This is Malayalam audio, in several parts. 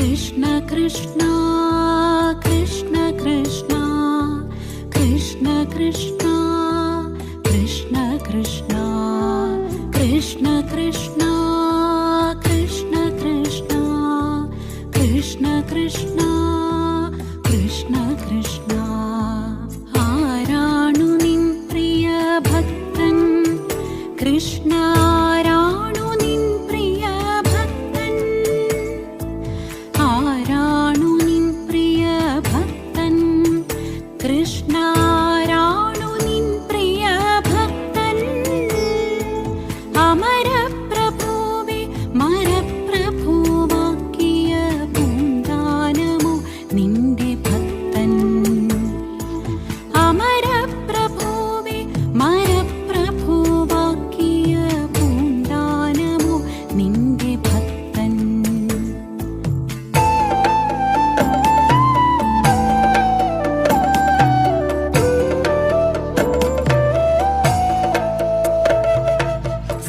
കൃഷ്ണ കൃഷ്ണ കൃഷ്ണ കൃഷ്ണ കൃഷ്ണ കൃഷ്ണ കൃഷ്ണ കൃഷ്ണ കൃഷ്ണ കൃഷ്ണ കൃഷ്ണ കൃഷ്ണ കൃഷ്ണ കൃഷ്ണ കൃഷ്ണ കൃഷ്ണ. ആരാണു നിൻ പ്രിയ ഭക്തൻ കൃഷ്ണ, ആരാണു നിൻ പ്രിയ ഭക്തൻ, ആരാണു നിൻ പ്രിയ ഭക്തൻ കൃഷ്ണ, ആരാണു നിൻ പ്രിയ ഭക്തൻ. അമരപ്രഭുവേ മരപ്രഭുവാക്കിയ പൂന്താനമോ നിന്റെ ഭക്തൻ. അമരപ്രഭുവേ മരപ്രഭുവാക്കിയ പൂന്താനമോ നിന്റെ ഭക്തൻ.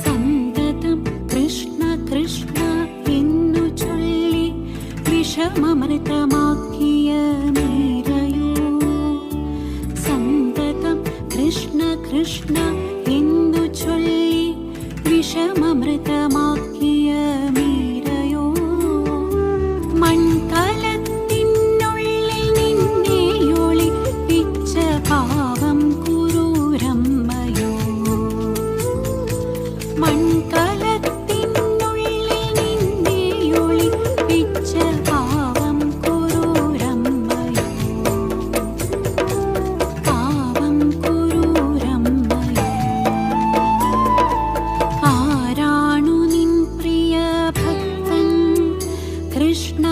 സന്തതം കൃഷ്ണ കൃഷ്ണ എന്നു ചൊല്ലി വിഷമമൃതമാക്കിയ മീരയോ. സന്തതം കൃഷ്ണ കൃഷ്ണ എന്നു ചൊല്ലി വിഷമമൃതമാക്കിയ മീരയോ. മൺകലത്തിനുള്ളിൽ നിന്നെ ഒളിപ്പിച്ച പാവം കുരൂരമ്മയോ. മൺകലത്തിനുള്ളിൽ നിന്നെ ഒളിപ്പിച്ച പാവം കുരൂരമ്മയോ. പാവം കുരൂരമ്മയോ. ആരാണു നിൻ പ്രിയ ഭക്തൻ കൃഷ്ണ,